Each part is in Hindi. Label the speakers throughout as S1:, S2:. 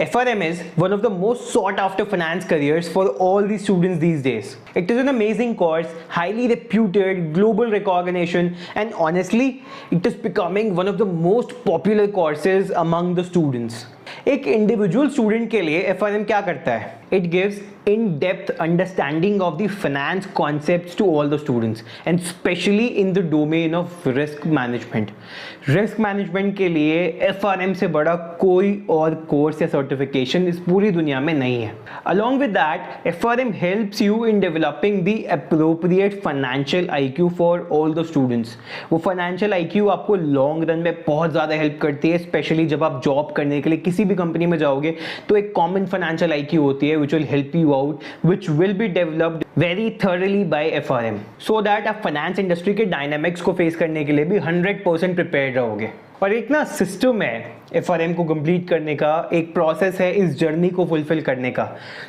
S1: FRM is one of the most sought after finance careers for all the students these days. It is an amazing course, highly reputed, global recognition, and honestly, it is becoming one of the most popular courses among the students. एक इंडिविजुअल स्टूडेंट के लिए FRM क्या करता है? It gives in-depth understanding of the finance concepts to all the students and especially in the domain of risk management. Risk management के लिए FRM से बड़ा कोई और कोर्स या सर्टिफिकेशन इस पूरी दुनिया में नहीं है. Along with that, FRM helps you in developing the appropriate financial IQ for all the students. वो financial IQ आपको लॉन्ग रन में बहुत ज़्यादा हेल्प करती है, स्पेशली जब आप जॉब करने के लिए किसी भी कंपनी में जाओगे तो एक कॉमन फाइनेंशियल IQ होती है which will help you out, which will be developed very thoroughly by FRM, so that आप फाइनेंस इंडस्ट्री के डायनामिक्स को फेस करने के लिए भी 100% प्रिपेयर्ड रहोगे. और एक ना सिस्टम है FRM को कंप्लीट करने का, एक प्रोसेस है इस जर्नी को फुलफिल करने का.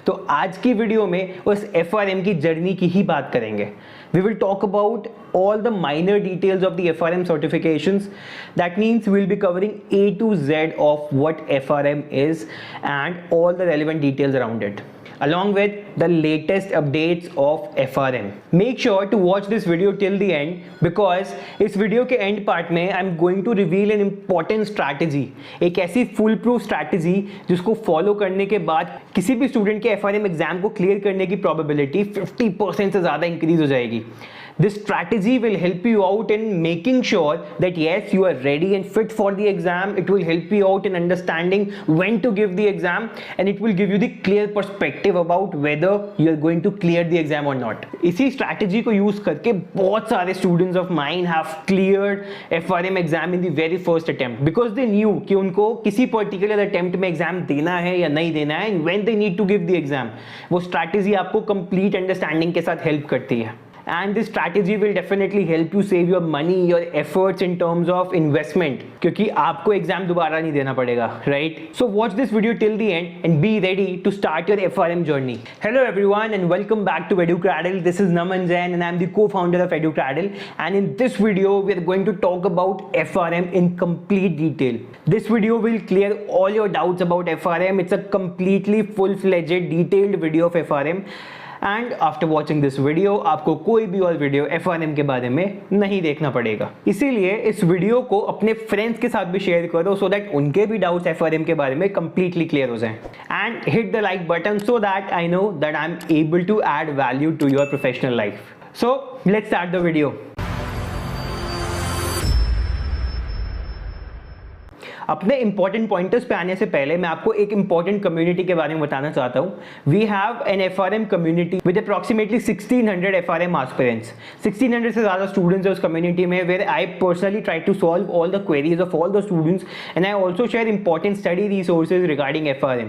S1: तो आज की वीडियो में उस FRM की जर्नी की ही बात करेंगे. We will talk about all the minor details of the FRM certifications. That means we'll be covering A to Z of what FRM is and all the relevant details around it, along with the latest updates of FRM. Make sure to watch this video till the end because इस वीडियो के end part में I'm going to reveal an important strategy, एक ऐसी full proof strategy जिसको follow करने के बाद किसी भी student के FRM एग्जाम को clear करने की probability 50% से ज़्यादा increase हो जाएगी. This strategy will help you out in making sure that yes, you are ready and fit for the exam. It will help you out in understanding when to give the exam and it will give you the clear perspective about whether you are going to clear the exam or not. इसी strategy को use करके बहुत सारे students of mine have cleared FRM exam in the very first attempt because they knew कि उनको किसी particular attempt में exam देना है या नहीं देना है and when they need to give the exam. वो strategy आपको complete understanding के साथ help करती है. And this strategy will definitely help you save your money, your efforts in terms of investment, क्योंकि आपको एग्जाम दोबारा नहीं देना पड़ेगा, right? So watch this video till the end and be ready to start your FRM journey. Hello everyone and welcome back to EduCradle. This is Naman Jain and I am the co-founder of EduCradle. And in this video, we are going to talk about FRM in complete detail. This video will clear all your doubts about FRM. It's a completely full-fledged, detailed video of FRM. And after watching this video आपको कोई भी और वीडियो FRM के बारे में नहीं देखना पड़ेगा. इसीलिए इस वीडियो को अपने फ्रेंड्स के साथ भी शेयर करो सो दैट उनके भी डाउट्स FRM के बारे में कंप्लीटली क्लियर हो जाएं. And hit the like button so that I know that I am able to add value to your professional life. So let's start the video. अपने इंपॉर्टेंट पॉइंटर्स पे आने से पहले मैं आपको एक इंपॉर्टेंट कम्युनिटी के बारे में बताना चाहता हूँ. We have an FRM community with approximately 1600 FRM aspirants. 1600 से ज़्यादा स्टूडेंट्स है उस कम्युनिटी में, where I personally try to solve all the queries of all the students and I also share important study resources regarding FRM.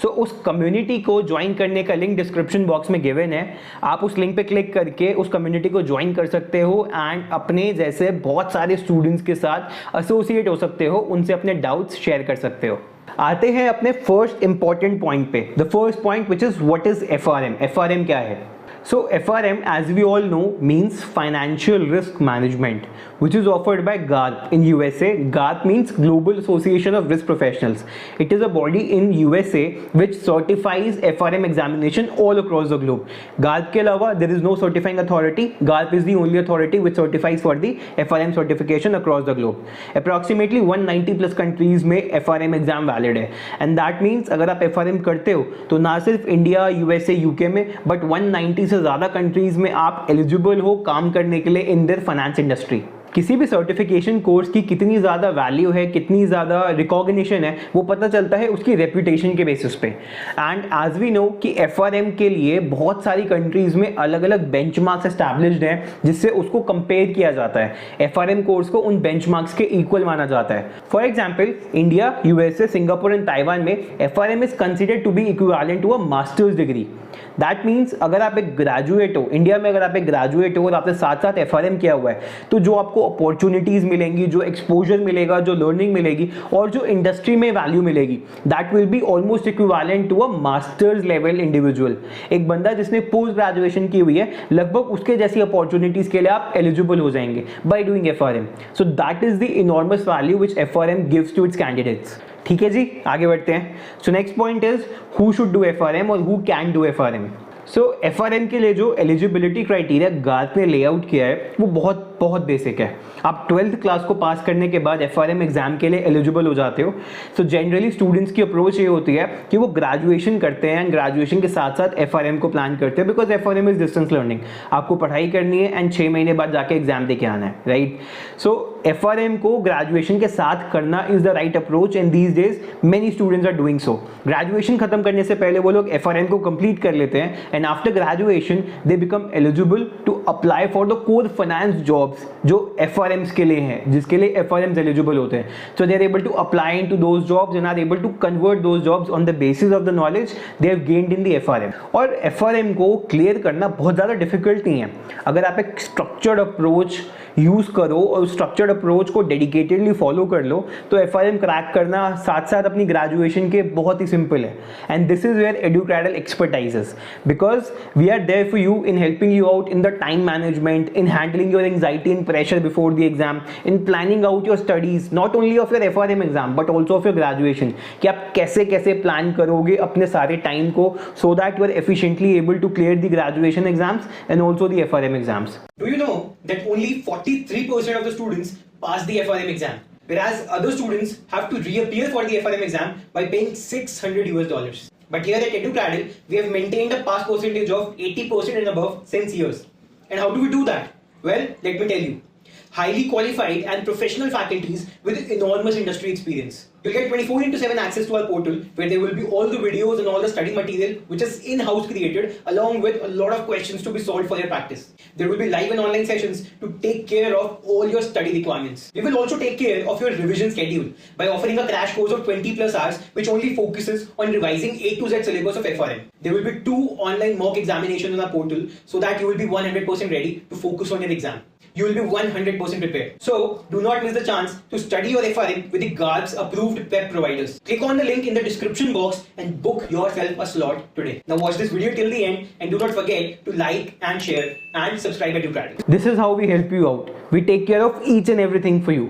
S1: So उस कम्युनिटी को ज्वाइन करने का लिंक डिस्क्रिप्शन बॉक्स में गिवन है. आप उस लिंक पे क्लिक करके उस कम्युनिटी को ज्वाइन कर सकते हो एंड अपने जैसे बहुत सारे स्टूडेंट्स के साथ एसोसिएट हो सकते हो, उनसे अपने डाउट्स शेयर कर सकते हो. आते हैं अपने फर्स्ट इंपॉर्टेंट पॉइंट पे. The first point which is what is FRM. FRM क्या है? So FRM, as we all know, means Financial Risk Management, which is offered by GARP in USA. GARP means Global Association of Risk Professionals. It is a body in USA which certifies FRM examination all across the globe. GARP के अलावा there is no certifying authority. GARP is the only authority which certifies for the FRM certification across the globe. Approximately 190 plus countries में FRM exam valid है. And that means अगर आप FRM करते हो तो ना सिर्फ इंडिया, USA, UK में but 190 से ज़्यादा कंट्रीज में आप एलिजिबल हो काम करने के लिए इन देयर फाइनेंस इंडस्ट्री. किसी भी सर्टिफिकेशन कोर्स की कितनी ज़्यादा वैल्यू है, कितनी ज़्यादा रिकॉग्निशन है, वो पता चलता है उसकी रेपुटेशन के बेसिस पे. एंड एज वी नो कि FRM के लिए बहुत सारी कंट्रीज़ में अलग अलग बेंचमार्क्स एस्टैब्लिश्ड हैं जिससे उसको कंपेयर किया जाता है. FRM कोर्स को उन बेंचमार्क्स के इक्वल माना जाता है. For example India, USA, Singapore and Taiwan में FRM is considered to be equivalent to a master's degree. That means अगर आप एक ग्रेजुएट हो, इंडिया में अगर आप एक ग्रेजुएट हो और आपने साथ साथ FRM किया हुआ है, तो जो आपको अपॉर्चुनिटीज मिलेंगी, जो एक्सपोजर मिलेगा, जो लर्निंग मिलेगी और जो इंडस्ट्री में वैल्यू मिलेगी, that will be almost equivalent to a master's level individual. एक बंदा जिसने पोस्ट ग्रेजुएशन की हुई है, लगभग उसके जैसी अपॉर्चुनिटीज के लिए आप एलिजिबल हो जाएंगे by doing FRM. So that is the enormous value which FRM gives to its candidates. ठीक है जी, आगे बढ़ते हैं. So next point is who should do FRM और हु कैन डू FRM. सो FRM के लिए जो एलिजिबिलिटी क्राइटेरिया गार्थ ने लेआउट किया है वो बहुत बेसिक है. आप 12th क्लास को पास करने के बाद FRM एग्जाम के लिए एलिजिबल हो जाते हो. सो जनरली स्टूडेंट्स की अप्रोच ये होती है कि वो ग्रेजुएशन करते हैं एंड ग्रेजुएशन के साथ साथ FRM को प्लान करते हैं, because FRM is distance learning. आपको पढ़ाई करनी है एंड 6 महीने बाद जाके एग्जाम दे के आना है, राइट. सो FRM को ग्रेजुएशन के साथ करना is the right approach and these days many students are doing so. Graduation खत्म करने से पहले वो लोग FRM को कंप्लीट कर लेते हैं and after graduation they become eligible to apply for the core finance jobs जो FRMs के लिए हैं, जिसके लिए FRMs एलिजिबल होते हैं. So they are able to apply into those jobs and are able to convert those jobs on the basis of the knowledge they have gained in the FRM. और FRM को क्लियर करना बहुत ज़्यादा डिफिकल्ट नहीं है अगर आप एक स्ट्रक्चर्ड अप्रोच यूज करो और स्ट्रक्चर्ड अप्रोच को डेडिकेटेडली फॉलो कर लो तो FRM क्रैक करना साथ साथ अपनी ग्रेजुएशन के बहुत ही सिंपल है. And this is where EduCradle expertises, because we are there for you in helping you out in the time management, in handling your anxiety and pressure before the exam, in planning out your studies not only of your FRM exam but also of your graduation, कि आप कैसे कैसे प्लान करोगे अपने सारे टाइम को so that you are efficiently able to clear the graduation exams and also the FRM exams.
S2: Do you know that only 43% of the students pass the FRM exam, whereas other students have to reappear for the FRM exam by paying $600. But here at EduCradle, we have maintained a pass percentage of 80% and above since years. And how do we do that? Well, let me tell you. Highly qualified and professional faculties with enormous industry experience. You'll get 24/7 access to our portal where there will be all the videos and all the study material which is in-house created along with a lot of questions to be solved for your practice. There will be live and online sessions to take care of all your study requirements. We will also take care of your revision schedule by offering a crash course of 20+ hours which only focuses on revising A to Z syllabus of FRM. There will be 2 online mock examinations on our portal so that you will be 100% ready to focus on your exam. You will be 100% prepared. So, do not miss the chance to study your FRM with the GARB's approved web providers. Click on the link in the description box and book yourself a slot today. Now watch this video till the end and do not forget to like and share and subscribe at EduCradle.
S1: This is how we help you out. We take care of each and everything for you.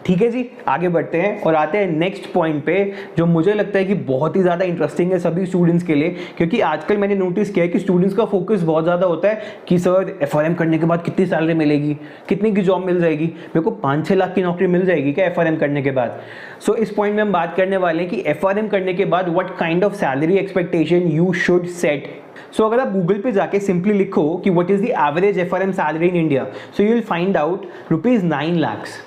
S1: ठीक है जी, आगे बढ़ते हैं और आते हैं नेक्स्ट पॉइंट पे जो मुझे लगता है कि बहुत ही ज़्यादा इंटरेस्टिंग है सभी स्टूडेंट्स के लिए, क्योंकि आजकल मैंने नोटिस किया है कि स्टूडेंट्स का फोकस बहुत ज़्यादा होता है कि सर FRM करने के बाद कितनी सैलरी मिलेगी, कितनी की जॉब मिल जाएगी, मेरे को 5-6 लाख की नौकरी मिल जाएगी क्या FRM करने के बाद. सो इस पॉइंट में हम बात करने वाले हैं कि FRM करने के बाद what kind of salary expectation you should set. So अगर आप गूगल पे जाके सिंपली लिखो कि what is the average FRM salary in India, so you will find out ₹9 lakhs.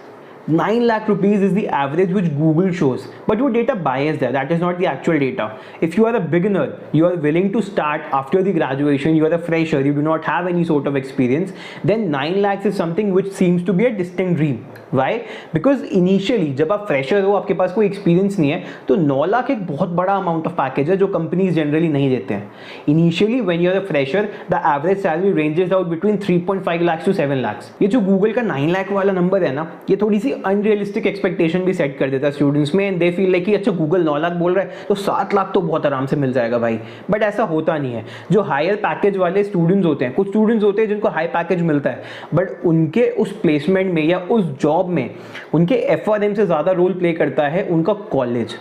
S1: 9 lakh rupees is the average which Google shows, but your data biased there. That is not the actual data. If you are a beginner, you are willing to start after the graduation, you are a fresher, you do not have any sort of experience, then 9 lakhs is something which seems to be a distant dream. Why? Because initially जब आप फ्रेशर हो, आपके पास कोई एक्सपीरियंस नहीं है, तो 9 लाख एक बहुत बड़ा अमाउंट ऑफ पैकेज है जो कंपनीज जनरली नहीं देते हैं. Initially when you are a fresher the average salary ranges out between 3.5 lakhs to 7 lakhs. ये जो गूगल का 9 लाख वाला नंबर है ना, ये थोड़ी सी अनरियलिस्टिक एक्सपेक्टेशन भी सेट कर देता है स्टूडेंट्स में एंड दे फील लाइक कि अच्छा गूगल 9 लाख बोल रहा है तो 7 लाख तो बहुत आराम से मिल जाएगा भाई. बट ऐसा होता नहीं है. जो हायर पैकेज वाले स्टूडेंट्स होते हैं, कुछ स्टूडेंट्स होते हैं जिनको हाई पैकेज मिलता है बट उनके उस प्लेसमेंट में या उस जॉब में उनके FRM से ज़्यादा रोल प्ले करता है उनका कॉलेज.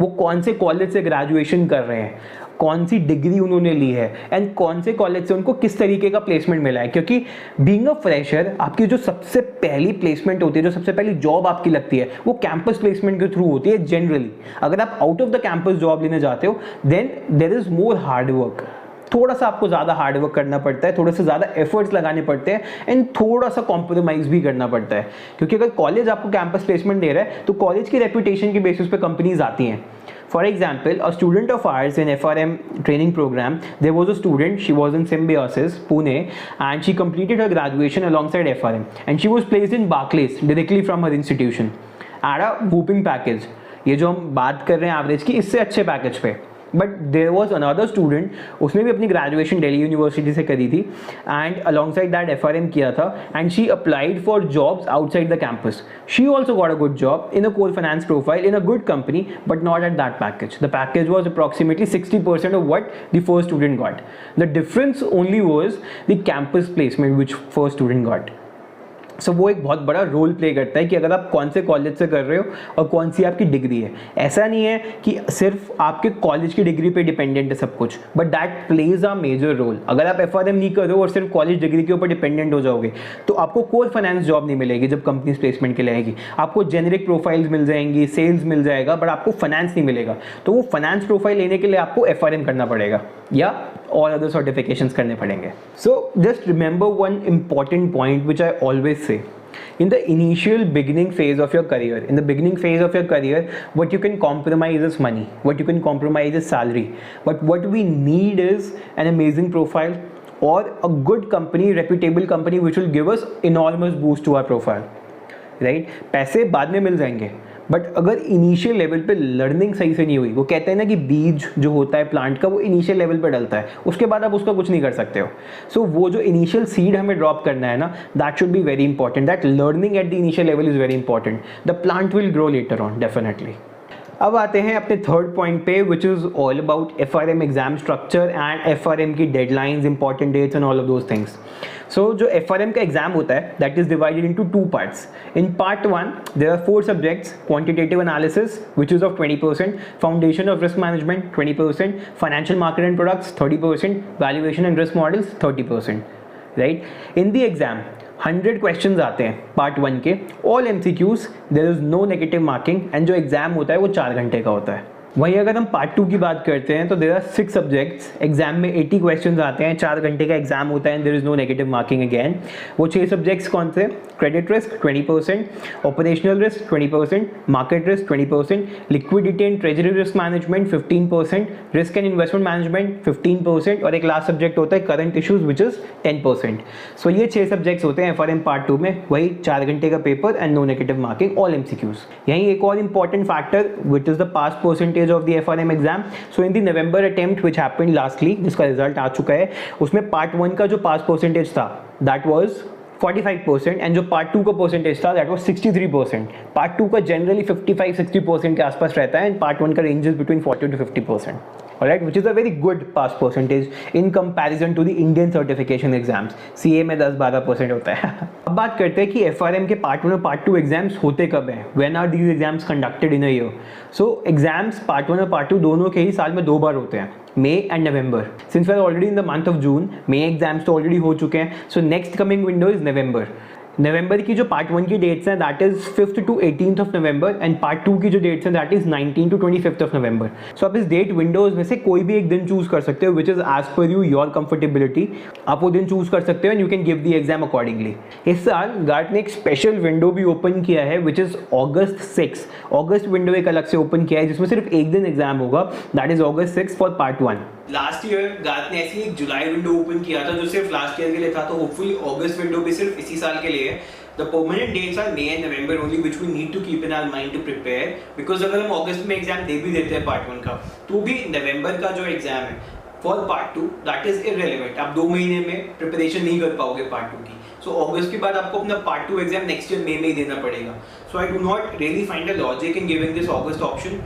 S1: वो कौन से कॉलेज से ग्रेजुएशन कर रहे हैं, कौन सी डिग्री उन्होंने ली है एंड कौन से कॉलेज से उनको किस तरीके का प्लेसमेंट मिला है. क्योंकि बीइंग अ फ्रेशर आपकी जो सबसे पहली प्लेसमेंट होती है, जो सबसे पहली जॉब आपकी लगती है, वो कैंपस प्लेसमेंट के थ्रू होती है जनरली. अगर आप out of the campus job लेने जाते हो then there is more hard work. थोड़ा सा आपको ज़्यादा हार्ड वर्क करना पड़ता है, थोड़े से ज़्यादा एफर्ट्स लगाने पड़ते हैं एंड थोड़ा सा कॉम्प्रोमाइज़ भी करना पड़ता है. क्योंकि अगर कॉलेज आपको कैंपस प्लेसमेंट दे रहा है तो कॉलेज की रेपुटेशन के बेसिस पे कंपनीज आती हैं. For example, a student of ours in FRM training program, there was a student, she was in Symbiosis, Pune, and she completed her graduation alongside FRM. And she was placed in Barclays directly from her institution at a whooping package. ये जो हम बात कर रहे हैं एवरेज की, इससे अच्छे पैकेज पे. But there was another student, उसने भी अपनी ग्रेजुएशन दिल्ली यूनिवर्सिटी से करी थी एंड अलॉन्गसाइड दैट FRM किया था and she applied for jobs outside the campus. She also got a good job in a core finance profile in a good company but not at that package. The package was approximately 60% of what the first student got. The difference only was the campus placement which first student got. So वो एक बहुत बड़ा रोल प्ले करता है कि अगर आप कौन से कॉलेज से कर रहे हो और कौन सी आपकी डिग्री है। ऐसा नहीं है कि सिर्फ आपके कॉलेज की डिग्री पे डिपेंडेंट है सब कुछ, but that plays a major role. अगर आप FRM नहीं कर रहे हो और सिर्फ कॉलेज डिग्री के ऊपर डिपेंडेंट हो जाओगे तो आपको कोर फाइनेंस जॉब नहीं मिलेगी जब कंपनीज प्लेसमेंट के लिए आएगी। आपको जेनेरिक प्रोफाइल्स मिल जाएंगी, सेल्स मिल जाएगा, बट आपको फाइनेंस नहीं मिलेगा। तो वो फाइनेंस प्रोफाइल लेने के लिए आपको FRM करना पड़ेगा या और अदर सर्टिफिकेशंस करने पड़ेंगे। So just remember one important point which I always say. In the initial beginning phase of your career, what you can compromise is money, what you can compromise is salary, but what we need is an amazing profile or a good company, reputable company which will give us enormous boost to our profile, right? पैसे बाद में मिल जाएंगे, बट अगर इनिशियल लेवल पे लर्निंग सही से नहीं हुई, वो कहते हैं ना कि बीज जो होता है प्लांट का वो इनिशियल लेवल पे डलता है, उसके बाद आप उसका कुछ नहीं कर सकते हो। सो वो जो इनिशियल सीड हमें ड्रॉप करना है ना, that should be very important, that learning at the initial level is very important. The plant will grow later on definitely. अब आते हैं अपने थर्ड पॉइंट पे which is all about FRM exam structure and FRM की deadlines, important dates and all of those things. So जो FRM का एग्जाम होता है that is divided into 2 parts. In part 1 there are 4 subjects, quantitative analysis which is of 20%, foundation of risk management 20%, financial market and products 30%, valuation and risk models 30%, right. In the exam 100 questions आते हैं पार्ट 1 के, all MCQs, there is no negative marking, and जो एग्जाम होता है वो 4 घंटे का होता है। वहीं अगर हम पार्ट 2 की बात करते हैं तो देयर आर 6 सब्जेक्ट्स, एग्जाम में 80 क्वेश्चंस आते हैं, 4 घंटे का एग्जाम होता है and there is no negative marking again. वो 6 सब्जेक्ट्स कौन से? Credit risk 20%, operational risk 20%, market risk 20%, liquidity and treasury risk management 15%, risk and investment management 15%, और एक लास्ट सब्जेक्ट होता है current issues which is 10%। So ये 6 सब्जेक्ट्स होते हैं FRM पार्ट 2 में, वही 4 घंटे का paper and no negative marking, all MCQs। यहीं एक और important factor which is the pass percentage of the FRM exam. So in the November attempt which happened lastly, जिसका रिजल्ट आ चुका है, उसमें पार्ट 1 का जो पास परसेंटेज था that was 45% एंड जो पार्ट 2 का परसेंटेज था दैट वाज 63%। पार्ट 2 का जनरली 55-60% के आसपास रहता है एंड पार्ट 1 का ranges between 40 to 50%, alright, which is a very good pass percentage in comparison to the Indian certification exams. CA में 10-12% होता है। अब बात करते हैं कि FRM के पार्ट 1 और पार्ट 2 एग्जाम्स होते कब हैं? When are these exams conducted in a year? So exams part 1 और पार्ट 2 दोनों के ही साल में 2 बार होते हैं, May and November. Since we are already in the month of June, May exams तो ऑलरेडी हो चुके हैं, so next coming window is November. नवंबर की जो पार्ट 1 की डेट्स हैं that is 5th to 18th of November, and part 2 की जो डेट्स हैं that is 19 to 25th of November. So आप इस डेट विंडोज में से कोई भी एक दिन चूज कर सकते हो which is as per you your comfortability. आप वो दिन चूज कर सकते हो and you can give the exam accordingly. इस साल गार्ट ने एक स्पेशल विंडो भी ओपन किया है which is August 6। August window एक अलग से ओपन किया है जिसमें सिर्फ एक दिन एग्जाम होगा, that is August 6 for part 1।
S2: Last year Garth ने ऐसी एक जुलाई विंडो ओपन किया था जो सिर्फ लास्ट ईयर के लिए था, तो होपफुली अगस्त विंडो भी सिर्फ इसी साल के लिए है। The permanent dates are May and November only, which we need to keep in our mind to prepare, because अगर हम अगस्त में एग्जाम दे भी देते हैं पार्ट 1 का, तो भी नवंबर का जो एग्जाम है for part 2 that is irrelevant. आप 2 महीने में प्रिपरेशन नहीं कर पाओगे पार्ट 2 की। सो अगस्त के बाद आपको अपना पार्ट 2 एग्जाम नेक्स्ट ईयर मई में ही देना पड़ेगा। So I do not really find a logic in giving this August option.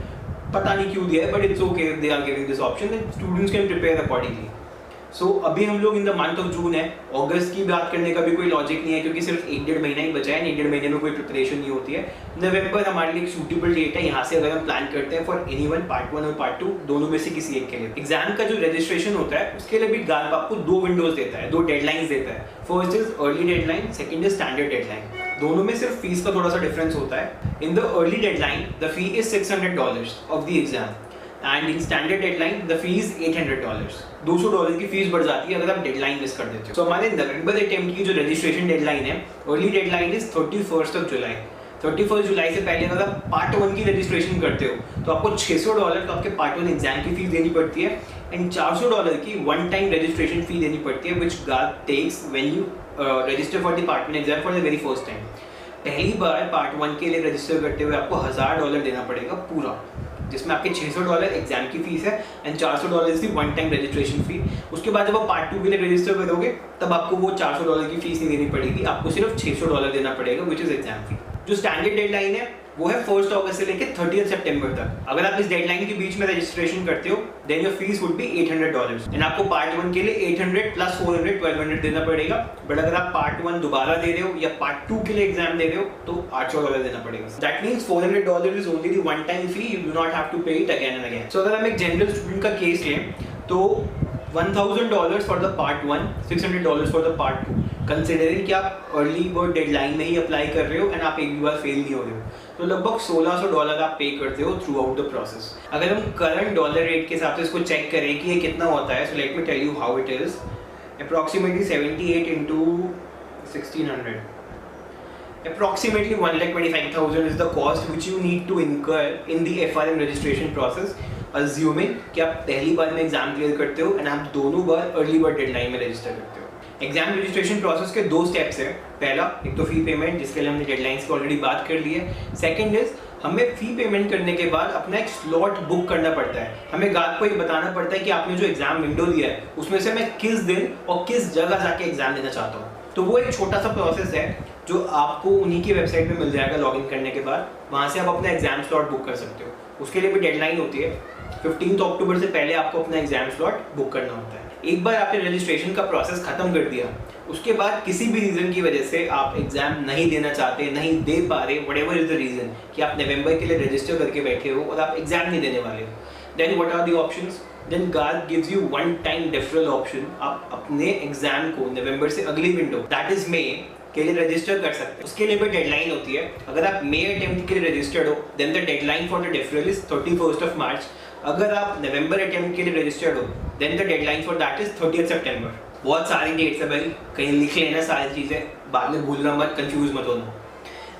S2: पता नहीं क्यों दिया है, but it's okay they are giving this option and students can prepare accordingly. So अभी हम लोग in the month of June है, अगस्त की बात करने का भी कोई लॉजिक नहीं है क्योंकि सिर्फ 1-1.5 महीना ही बचा है, 1-1.5 महीने में कोई प्रिपरेशन नहीं होती है। नवंबर हमारे लिए एक सूटेबल डेट है, यहाँ से अगर हम प्लान करते हैं फॉर एनीवन पार्ट 1 और पार्ट 2 दोनों में से किसी एक के लिए। एग्जाम का जो रजिस्ट्रेशन होता है उसके लिए भी गार्प आपको 2 विंडोज देता है, 2 डेडलाइंस देता है। First is early deadline, second is standard deadline. दोनों में सिर्फ फीस का थोड़ा सा डिफरेंस होता है। In the early deadline the fee is $600 of the exam and in standard deadline the fee is $800। $200 की फीस बढ़ जाती है अगर आप डेडलाइन मिस कर देते हो। सो हमारे नवंबर अटेम्प्ट की जो रजिस्ट्रेशन डेडलाइन है, early deadline is 31st of July। 31 जुलाई से पहले अगर आप पार्ट 1 की रजिस्ट्रेशन करते हो तो आपको $600 का आपके पार्ट 1 एग्जाम की फीस देनी पड़ती है एंड $400 की वन टाइम रजिस्ट्रेशन फी देनी पड़ती है which GARP takes when you register for the part 1 exam for the very first time. पहली बार पार्ट 1 के लिए रजिस्टर करते हुए आपको $1000 देना पड़ेगा पूरा, जिसमें आपके $600 एग्जाम की फीस है एंड $400 की वन टाइम रजिस्ट्रेशन फी। उसके बाद जब आप पार्ट 2 के लिए रजिस्टर करोगे तब आपको वो $400 की फीस नहीं देनी पड़ेगी, आपको सिर्फ $600 देना पड़ेगा विच इज एग्जाम फी। जो स्टैंडर्ड डेडलाइन है वो है 1 अगस्त से लेकर 30 सितंबर तक। अगर आप इस डेडलाइन के बीच में रजिस्ट्रेशन करते हो then your fees would be $800 and आपको पार्ट 1 के लिए 800 प्लस 400 1200 देना पड़ेगा। बट अगर आप पार्ट 1 दोबारा दे रहे हो या पार्ट 2 के लिए एग्जाम दे रहे हो तो $800 देना पड़ेगा। That means $400 is only the one time fee, you do not have to pay it again and again. So अगर हम एक जनरल स्टूडेंट का केस लें तो $1000 for the part 1, $600 for the part 2, considering कि आप अर्ली बर्ड डेडलाइन में ही अप्लाई कर रहे हो एंड आप एक भी बार फेल नहीं हो रहे हो, तो लगभग $1600 आप पे करते हो थ्रू आउट द प्रोसेस। अगर हम करंट डॉलर रेट के हिसाब से इसको चेक करें कि ये कितना होता है, so let me tell you how it is. Approximately 78 into 1600, approximately 1,25,000 is the cost which you need to incur in the FRM registration process, assuming कि आप पहली बार में एग्जाम क्लियर करते हो एंड आप दोनों बार अर्ली बर्ड डेडलाइन में रजिस्टर करते हो। एग्जाम रजिस्ट्रेशन प्रोसेस के 2 स्टेप्स हैं। पहला, एक तो फी पेमेंट, जिसके लिए हमने डेडलाइंस की ऑलरेडी बात कर ली है। सेकंड इज हमें फी पेमेंट करने के बाद अपना एक स्लॉट बुक करना पड़ता है। हमें गार्ड को ये बताना पड़ता है कि आपने जो एग्जाम विंडो दिया है उसमें से मैं किस दिन और किस जगह जाके एग्जाम देना चाहता हूँ। तो वो एक छोटा सा प्रोसेस है जो आपको उन्हीं की वेबसाइट पे मिल जाएगा लॉगिन करने के बाद। वहाँ से आप अपना एग्जाम स्लॉट बुक कर सकते हो। उसके लिए भी डेडलाइन होती है, 15 अक्टूबर से पहले आपको अपना एग्जाम स्लॉट बुक करना होता है। एक बार आपने रजिस्ट्रेशन का प्रोसेस खत्म कर दिया, उसके बाद किसी भी रीजन की वजह से आप एग्जाम नहीं देना चाहते, नहीं दे पा रहे, व्हाटएवर इज द रीजन, कि आप नवंबर के लिए रजिस्टर करके बैठे हो और आप एग्जाम नहीं देने वाले हो, then what are the options? Then गार्ड gives you one time deferral option. आप अपने एग्जाम को नवंबर से अगली विंडो दैट इज मई के लिए रजिस्टर कर सकते हैं। उसके लिए भी डेडलाइन होती है। अगर आप मई अटेम्प्ट के लिए रजिस्टर्ड हो then the deadline for the deferral is 31 March. अगर आप नवंबर अटेम्प्ट के लिए रजिस्टर्ड हो then the deadline for that is 30 सितंबर। बहुत सारी डेट्स है भाई, कहीं लिख लेना सारी चीज़ें, बाद में भूलना मत, कंफ्यूज मत होना।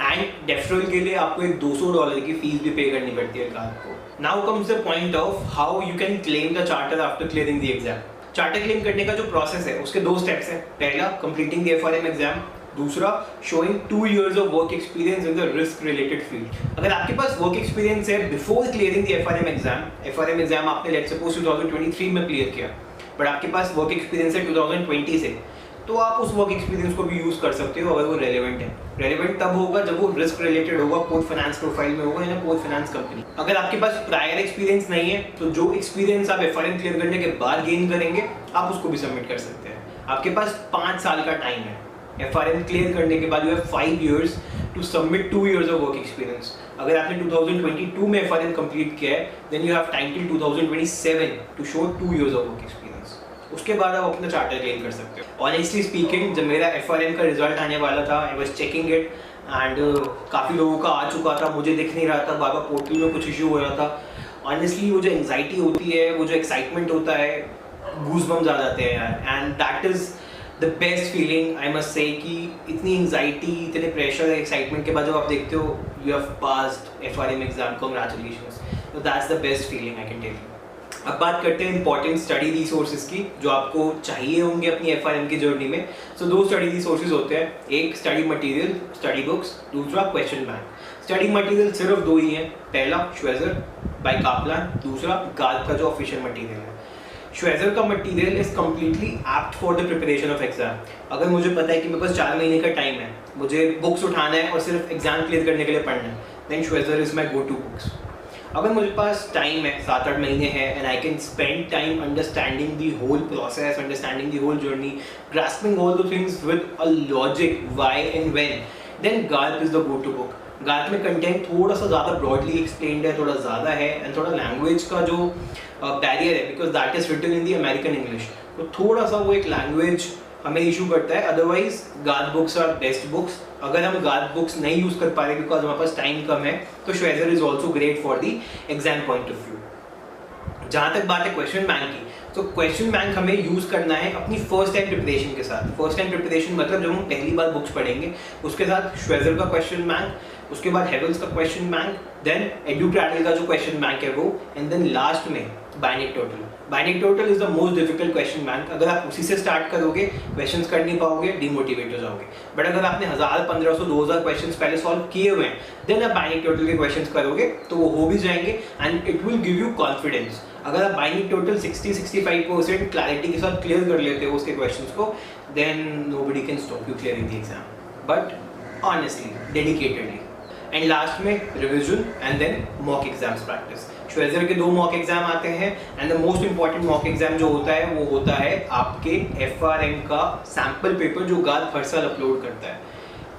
S2: एंड डेफरल के लिए आपको एक $200 की फीस भी पे करनी पड़ती है गार्ड को। Now comes the point of how you can claim the charter after clearing the exam. Charter claim करने का जो प्रोसेस है उसके 2 स्टेप्स हैं। पहला, कंप्लीटिंग द FRM एग्जाम। दूसरा, showing 2 years of work experience in the risk related field. अगर आपके पास वर्क एक्सपीरियंस है before clearing the FRM exam आपने लेट्स सपोज 2023 में क्लियर किया, बट आपके पास वर्क एक्सपीरियंस है 2020 से, तो आप उस वर्क एक्सपीरियंस को भी यूज कर सकते हो अगर वो रेलेवेंट है। रेलेवेंट तब होगा जब वो रिस्क रिलेटेड होगा, कोर फाइनेंस प्रोफाइल में होगा या कोर फाइनेंस कंपनी। अगर आपके पास प्रायर एक्सपीरियंस नहीं है तो जो एक्सपीरियंस आप FRM क्लियर करने के बाद गेन करेंगे आप उसको भी सबमिट कर सकते हैं। आपके पास 5 साल का टाइम है। FRM क्लियर करने के बाद you have 5 years to submit 2 years of work experience. अगर आपने 2022 में FRM कंप्लीट किया है then you have time till 2027 to show 2 years of work experience. उसके बाद आप अपना चार्टर क्लेम कर सकते हो। ऑनेस्टली स्पीकिंग, जब मेरा FRM का रिजल्ट आने वाला था, I was checking it and काफ़ी लोगों का आ चुका था, मुझे दिख नहीं रहा था, बाबा पोर्टल में कुछ इशू हो रहा था। ऑनेस्टली वो जो एंग्जाइटी होती है, वो जो एक्साइटमेंट होता है, गूज़बम्स आ जाते हैं यार। And that is the best feeling I must say कि इतनी एंग्जाइटी, इतने प्रेशर, एक्साइटमेंट के बाद जब आप देखते हो you have passed FRM exam, congratulations, तो that's the best feeling I can tell you. अब बात करते हैं इंपॉर्टेंट स्टडी रिसोर्सेज की जो आपको चाहिए होंगे अपनी FRM की जर्नी में। सो 2 स्टडी रिसोर्सेज होते हैं, एक स्टडी मटेरियल, स्टडी बुक्स, दूसरा क्वेश्चन बैंक। स्टडी मटेरियल सिर्फ 2 ही हैं, पहला श्वेजर बाय कापलान, दूसरा गार्ड का जो ऑफिशियल मटेरियल है। श्वेजर का material is completely apt for the preparation of exam. अगर मुझे पता है कि मेरे पास 4 महीने का टाइम है, मुझे बुक्स उठाना है और सिर्फ एग्जाम क्लियर करने के लिए पढ़ना है, देन श्वेजर is my go to books. अगर मुझे पास टाइम है, 7-8 महीने हैं and I can spend time understanding the whole process, understanding the whole journey, grasping all the things with a logic why and when, then guard is the go to book. Guard में कंटेंट थोड़ा सा ज़्यादा ब्रॉडली एक्सप्लेन्ड है, थोड़ा ज़्यादा है एंड थोड़ा लैंग्वेज का जो बैरियर है because that is written in the American English, तो थोड़ा सा वो एक लैंग्वेज हमें इशू करता है। अदरवाइज गार्ड बुक्स आर बेस्ट बुक्स। अगर हम गार्ड बुक्स नहीं यूज़ कर पा रहे बिकॉज हमारे पास टाइम कम है तो Schweser is also great for the exam point of view. जहाँ तक बात है क्वेश्चन बैंक की, तो क्वेश्चन बैंक हमें यूज़ करना है अपनी फर्स्ट टाइम प्रिपरेशन के साथ। फर्स्ट टाइम प्रिपरेशन मतलब जब हम पहली बार बुक्स पढ़ेंगे उसके साथ श्वेजर का क्वेश्चन बैंक, उसके बाद हेवल्स का क्वेश्चन बैंक, देन एडुट्रैडल का जो क्वेश्चन बैंक है वो, एंड देन लास्ट में bionic total. Bionic total is the most difficult question bank. अगर आप उसी से स्टार्ट करोगे, क्वेश्चंस कर नहीं पाओगे, डिमोटिवेट हो जाओगे। बट अगर आपने 1000, 1500, 2000 क्वेश्चंस पहले सॉल्व किए हुए हैं, देन आप बाइनिक टोटल के क्वेश्चंस करोगे तो वो हो भी जाएंगे and it will give you confidence. अगर आप बाइनिक टोटल 60-65% क्लैरिटी के साथ क्लियर कर लेते हो उसके क्वेश्चंस को, then nobody can stop you clearing the exam, but honestly, dedicatedly. And लास्ट में revision and then mock exams practice. Schweser के 2 मॉक एग्जाम आते हैं and the most important mock exam जो होता है वो होता है आपके FRM का सैम्पल पेपर जो गार्ड हर साल अपलोड करता है,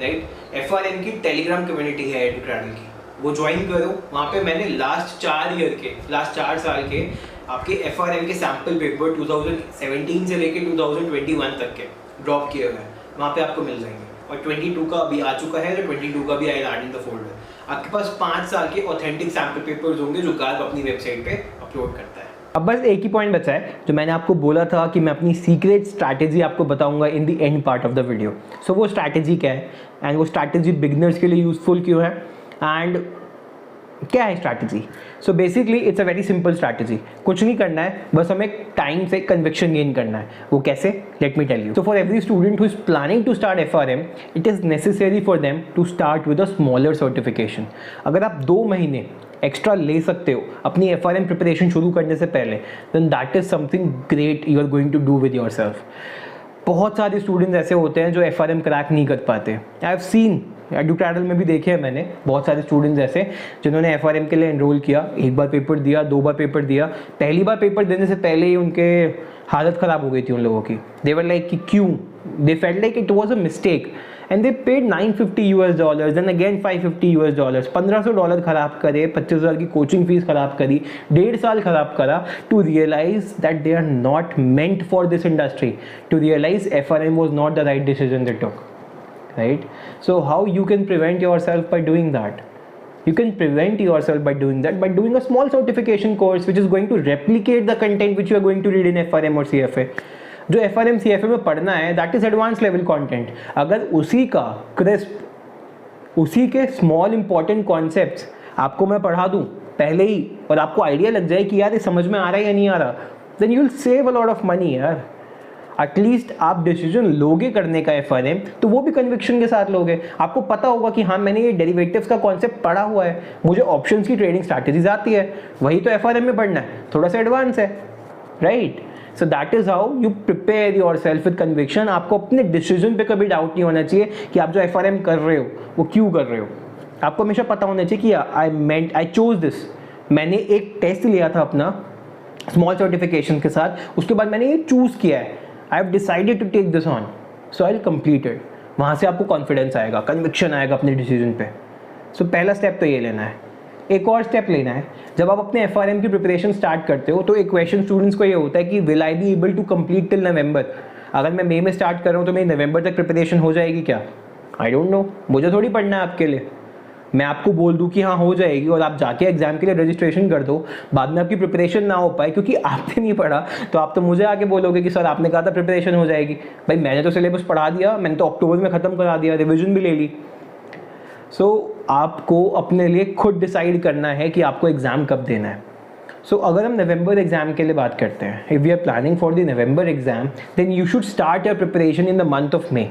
S2: राइट। FRM की टेलीग्राम कम्युनिटी है एडुक्रैडल की, वो ज्वाइन करो। वहाँ पे मैंने लास्ट 4 साल के आपके FRM के सैम्पल पेपर 2017 से लेके 2021 तक के ड्रॉप किए हुए हैं, वहाँ पे आपको मिल जाएंगे। और 22 का अभी आ चुका है, तो 22 का भी आई एड इन द फोल्डर। आपके पास 5 साल के ऑथेंटिक सैम्पल पेपर्स होंगे जो गार्ड अपनी वेबसाइट पे अपलोड करता है।
S1: अब बस एक ही पॉइंट बचा है जो मैंने आपको बोला था कि मैं अपनी सीक्रेट स्ट्रैटेजी आपको बताऊंगा in the end part of the video. So वो स्ट्रैटेजी क्या है एंड वो स्ट्रैटेजी बिगनर्स के लिए यूजफुल क्यों है एंड क्या है strategy. So basically it's a very simple strategy. कुछ नहीं करना है, बस हमें टाइम से कन्विक्शन गेन करना है। वो कैसे, let me tell you. So for every student who is planning to start FRM, it is necessary for them to start with a smaller certification. अगर आप 2 महीने एक्स्ट्रा ले सकते हो अपनी FRM प्रिपरेशन शुरू करने से पहले, then that is something great you are going to do with yourself. बहुत सारे स्टूडेंट्स ऐसे होते हैं जो FRM क्रैक नहीं कर पाते। आई हैव सीन, एडुक्रैडल में भी देखे हैं मैंने बहुत सारे स्टूडेंट्स ऐसे जिन्होंने FRM के लिए एनरोल किया, 1 बार पेपर दिया, 2 बार पेपर दिया, पहली बार पेपर देने से पहले ही उनके हालत ख़राब हो गई थी उन लोगों की। दे वर लाइक कि क्यों, they felt like it was a mistake and they paid $950 then again $550, $1500 ख़राब करे, 25,000 की कोचिंग फीस ख़राब करी, 1.5 साल ख़राब करा to realise that they are not meant for this industry, to realise FRM was not the right decision they took, right? So how you can prevent yourself by doing that? You can prevent yourself by doing that by doing a small certification course which is going to replicate the content which you are going to read in FRM or CFA. जो FRM CFA में पढ़ना है that is advanced level content. अगर उसी का crisp, उसी के small important concepts आपको मैं पढ़ा दूँ पहले ही और आपको आइडिया लग जाए कि यार ये समझ में आ रहा है या नहीं आ रहा, then you will save a lot of money यार। एटलीस्ट आप डिसीजन लोगे करने का FRM तो वो भी कन्विक्शन के साथ लोगे। आपको पता होगा कि हाँ मैंने ये डेरिवेटिव्स का कॉन्सेप्ट पढ़ा हुआ है, मुझे ऑप्शंस की ट्रेडिंग स्ट्रैटेजीज आती है, वही तो FRM में पढ़ना है, थोड़ा सा एडवांस है, right. So that is how you prepare your self with conviction. आपको अपने डिसीजन पे कभी डाउट नहीं होना चाहिए कि आप जो FRM कर रहे हो वो क्यों कर रहे हो। आपको हमेशा पता होना चाहिए कि आई चोज दिस। मैंने एक टेस्ट लिया था अपना स्मॉल सर्टिफिकेशन के साथ, उसके बाद मैंने ये चूज़ किया है, I have decided to take this on, so I'll complete it. वहाँ से आपको कॉन्फिडेंस आएगा, कन्विक्शन आएगा अपने डिसीजन पे। सो पहला स्टेप तो ये लेना है। एक और स्टेप लेना है, जब आप अपने FRM की प्रिपरेशन स्टार्ट करते हो तो एक क्वेश्चन स्टूडेंट्स को ये होता है कि will I be able to complete till November. अगर मैं मई में स्टार्ट कर रहा हूँ तो मेरी नवंबर तक प्रिपरेशन हो जाएगी क्या? आई डोंट नो, मुझे थोड़ी पढ़ना है आपके लिए। मैं आपको बोल दूं कि हाँ हो जाएगी और आप जाके एग्जाम के लिए रजिस्ट्रेशन कर दो, बाद में आपकी प्रिपरेशन ना हो पाए क्योंकि आपने नहीं पढ़ा तो आप तो मुझे आके बोलोगे कि सर आपने कहा था प्रिपरेशन हो जाएगी। भाई मैंने तो सिलेबस पढ़ा दिया, मैंने तो अक्टूबर में ख़त्म करा दिया, रिविजन भी ले ली। सो आपको अपने लिए खुद डिसाइड करना है कि आपको एग्ज़ाम कब देना है। सो अगर हम नवंबर एग्जाम के लिए बात करते हैं, if we are planning for the November exam, then you should start your preparation in the month of May.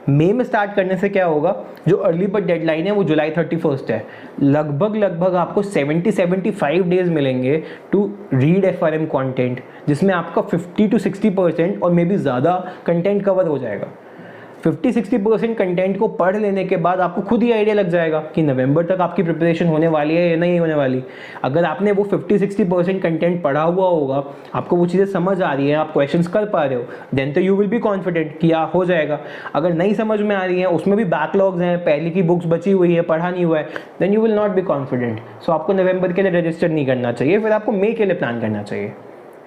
S1: मई में स्टार्ट करने से क्या होगा, जो अर्ली बर्ड डेडलाइन है वो जुलाई 31 है। लगभग आपको 70-75 डेज मिलेंगे टू रीड FRM कंटेंट, जिसमें आपका 50 to 60% और मे बी ज़्यादा कंटेंट कवर हो जाएगा। 50-60% कंटेंट को पढ़ लेने के बाद आपको खुद ही आइडिया लग जाएगा कि नवंबर तक आपकी प्रिपरेशन होने वाली है या नहीं होने वाली। अगर आपने वो 50-60% कंटेंट पढ़ा हुआ होगा, आपको वो चीज़ें समझ आ रही हैं, आप क्वेश्चंस कर पा रहे हो, देन तो यू विल बी कॉन्फिडेंट कि हाँ हो जाएगा। अगर नहीं समझ में आ रही है, उसमें भी बैकलॉग्स हैं, पहले की बुक्स बची हुई है, पढ़ा नहीं हुआ है, then you will not be confident. So आपको नवंबर के लिए रजिस्टर नहीं करना चाहिए, फिर आपको मई के लिए प्लान करना चाहिए,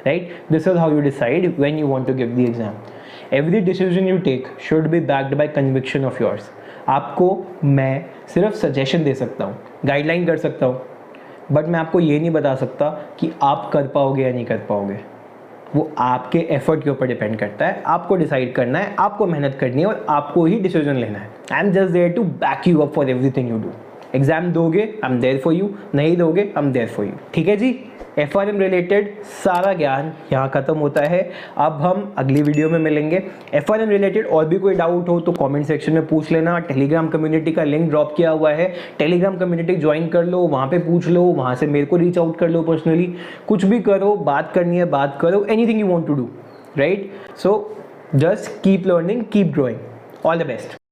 S1: right. This is how you decide when you want to give the exam. Every decision you take should be backed by conviction of yours. आपको मैं सिर्फ सजेशन दे सकता हूँ, गाइडलाइन कर सकता हूँ, बट मैं आपको ये नहीं बता सकता कि आप कर पाओगे या नहीं कर पाओगे। वो आपके एफर्ट के ऊपर डिपेंड करता है। आपको डिसाइड करना है, आपको मेहनत करनी है और आपको ही डिसीजन लेना है। I am just there to back you up for everything you do. Exam दोगे, I am there for you, नहीं दोगे, I am there for you. ठीक है जी, FRM रिलेटेड सारा ज्ञान यहाँ खत्म होता है। अब हम अगली वीडियो में मिलेंगे। FRM रिलेटेड और भी कोई डाउट हो तो कमेंट सेक्शन में पूछ लेना। टेलीग्राम कम्युनिटी का लिंक ड्रॉप किया हुआ है, टेलीग्राम कम्युनिटी ज्वाइन कर लो, वहाँ पे पूछ लो, वहाँ से मेरे को रीच आउट कर लो पर्सनली। कुछ भी करो, बात करनी है बात करो, anything you want to do, right. So just keep learning, keep growing. All the best.